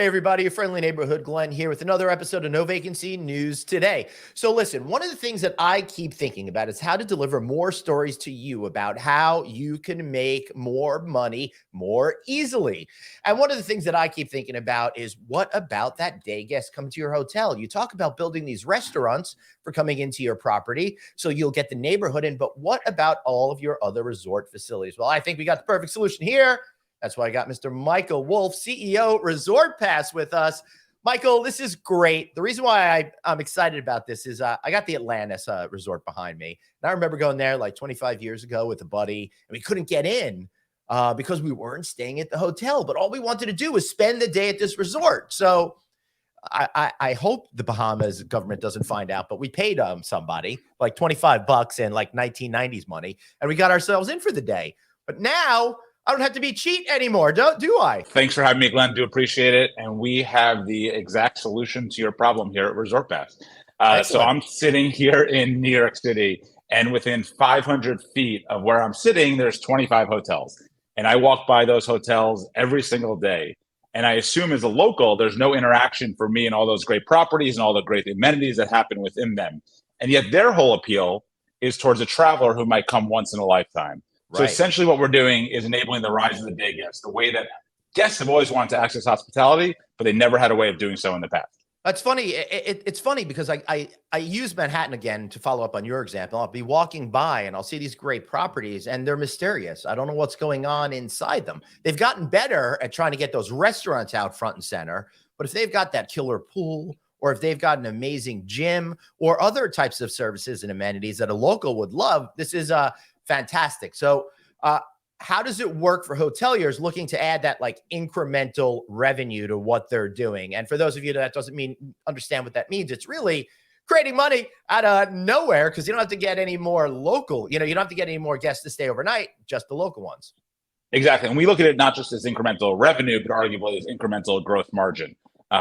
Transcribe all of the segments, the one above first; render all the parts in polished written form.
Hey, everybody, your friendly neighborhood Glenn here with another episode of No Vacancy News Today. So listen, one of the things that I keep thinking about is how to deliver more stories to you about how you can make more money more easily. And one of the things that I keep thinking about is what about that day guest coming to your hotel? You talk about building these restaurants for coming into your property so you'll get the neighborhood in, but what about all of your other resort facilities? Well, I think we got the perfect solution here. That's why I got Mr. Michael Wolf, CEO, ResortPass, with us. Michael, this is great. The reason why I'm excited about this is I got the Atlantis resort behind me. And I remember going there like 25 years ago with a buddy, and we couldn't get in because we weren't staying at the hotel. But all we wanted to do was spend the day at this resort. So I hope the Bahamas government doesn't find out, but we paid somebody like $25 and like 1990s money, and we got ourselves in for the day. But now I don't have to be cheap anymore, do I? Thanks for having me, Glenn. Do appreciate it. And we have the exact solution to your problem here at ResortPass. So I'm sitting here in New York City, and within 500 feet of where I'm sitting, there's 25 hotels. And I walk by those hotels every single day. And I assume as a local, there's no interaction for me and all those great properties and all the great amenities that happen within them. And yet their whole appeal is towards a traveler who might come once in a lifetime. So essentially what we're doing is enabling the rise of the day guest, the way that guests have always wanted to access hospitality, but they never had a way of doing so in the past. That's funny. It's funny because I use Manhattan again to follow up on your example. I'll be walking by and I'll see these great properties and they're mysterious. I don't know what's going on inside them. They've gotten better at trying to get those restaurants out front and center. But if they've got that killer pool, or if they've got an amazing gym or other types of services and amenities that a local would love, this is fantastic. So how does it work for hoteliers looking to add that like incremental revenue to what they're doing? And for those of you that doesn't understand what that means, it's really creating money out of nowhere because you don't have to get any more local. You don't have to get any more guests to stay overnight, just the local ones. Exactly. And we look at it not just as incremental revenue, but arguably as incremental gross margin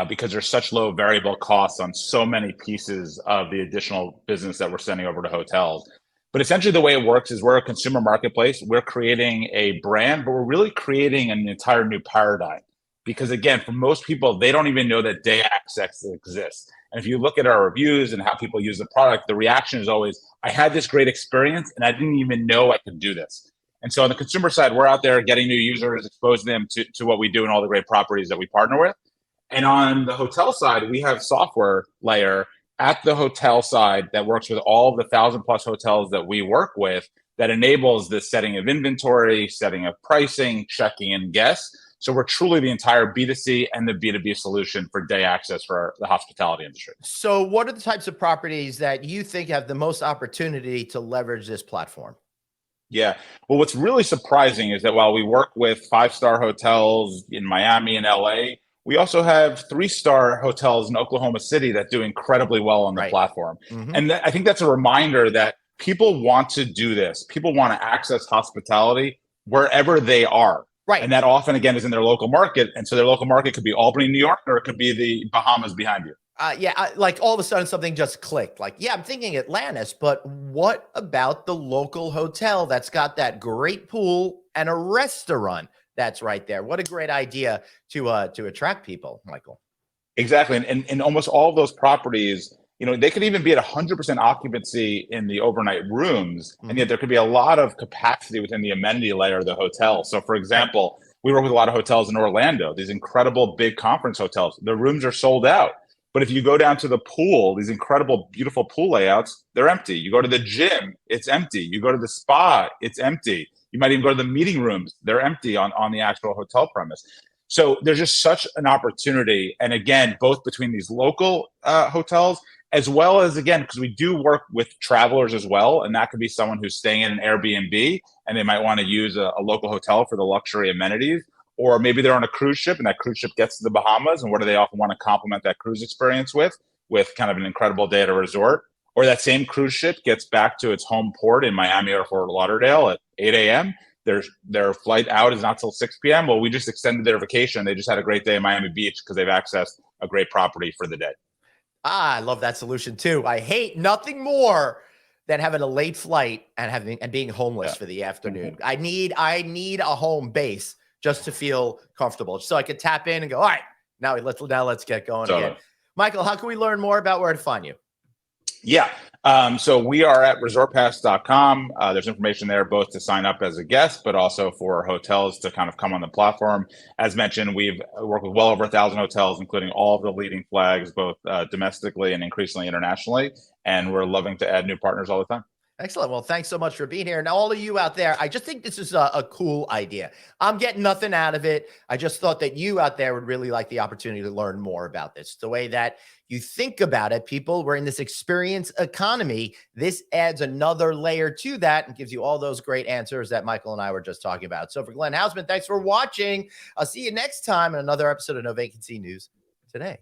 because there's such low variable costs on so many pieces of the additional business that we're sending over to hotels. But essentially the way it works is we're a consumer marketplace. We're creating a brand, but we're really creating an entire new paradigm. Because again, for most people, they don't even know that day access exists. And if you look at our reviews and how people use the product, the reaction is always, I had this great experience and I didn't even know I could do this. And so on the consumer side, we're out there getting new users, exposing them to what we do and all the great properties that we partner with. And on the hotel side, we have software layer at the hotel side that works with all of the 1,000+ hotels that we work with that enables the setting of inventory, setting of pricing, checking in guests. So we're truly the entire B2C and the B2B solution for day access for the hospitality industry. So what are the types of properties that you think have the most opportunity to leverage this platform? Yeah. Well, what's really surprising is that while we work with 5-star hotels in Miami and LA, we also have 3-star hotels in Oklahoma City that do incredibly well on the platform. Mm-hmm. And I think that's a reminder that people want to do this. People want to access hospitality wherever they are. Right. And that often, again, is in their local market. And so their local market could be Albany, New York, or it could be the Bahamas behind you. Like all of a sudden something just clicked. Like, yeah, I'm thinking Atlantis, but what about the local hotel that's got that great pool and a restaurant that's right there? What a great idea to attract people, Michael. Exactly. And almost all of those properties, they could even be at 100% occupancy in the overnight rooms. Mm-hmm. And yet there could be a lot of capacity within the amenity layer of the hotel. So for example, we work with a lot of hotels in Orlando, these incredible big conference hotels. The rooms are sold out. But if you go down to the pool, these incredible, beautiful pool layouts, they're empty. You go to the gym, it's empty. You go to the spa, it's empty. You might even go to the meeting rooms. They're empty on the actual hotel premise. So there's just such an opportunity. And again, both between these local hotels, as well as, again, because we do work with travelers as well. And that could be someone who's staying in an Airbnb and they might want to use a local hotel for the luxury amenities. Or maybe they're on a cruise ship and that cruise ship gets to the Bahamas. And what do they often want to complement that cruise experience with kind of an incredible day at a resort? Or that same cruise ship gets back to its home port in Miami or Fort Lauderdale at 8 a.m. Their flight out is not till 6 p.m. Well, we just extended their vacation. They just had a great day in Miami Beach because they've accessed a great property for the day. I love that solution too. I hate nothing more than having a late flight and being homeless for the afternoon. Mm-hmm. I need a home base just to feel comfortable, so I could tap in and go, all right, Now let's get going So, again. Michael, how can we learn more about where to find you? Yeah. So we are at resortpass.com. There's information there both to sign up as a guest, but also for hotels to kind of come on the platform. As mentioned, we've worked with well over 1,000 hotels, including all of the leading flags, both domestically and increasingly internationally. And we're loving to add new partners all the time. Excellent. Well, thanks so much for being here. Now, all of you out there, I just think this is a cool idea. I'm getting nothing out of it. I just thought that you out there would really like the opportunity to learn more about this. The way that you think about it, people, we're in this experience economy. This adds another layer to that and gives you all those great answers that Michael and I were just talking about. So for Glenn Hausman, thanks for watching. I'll see you next time in another episode of No Vacancy News Today.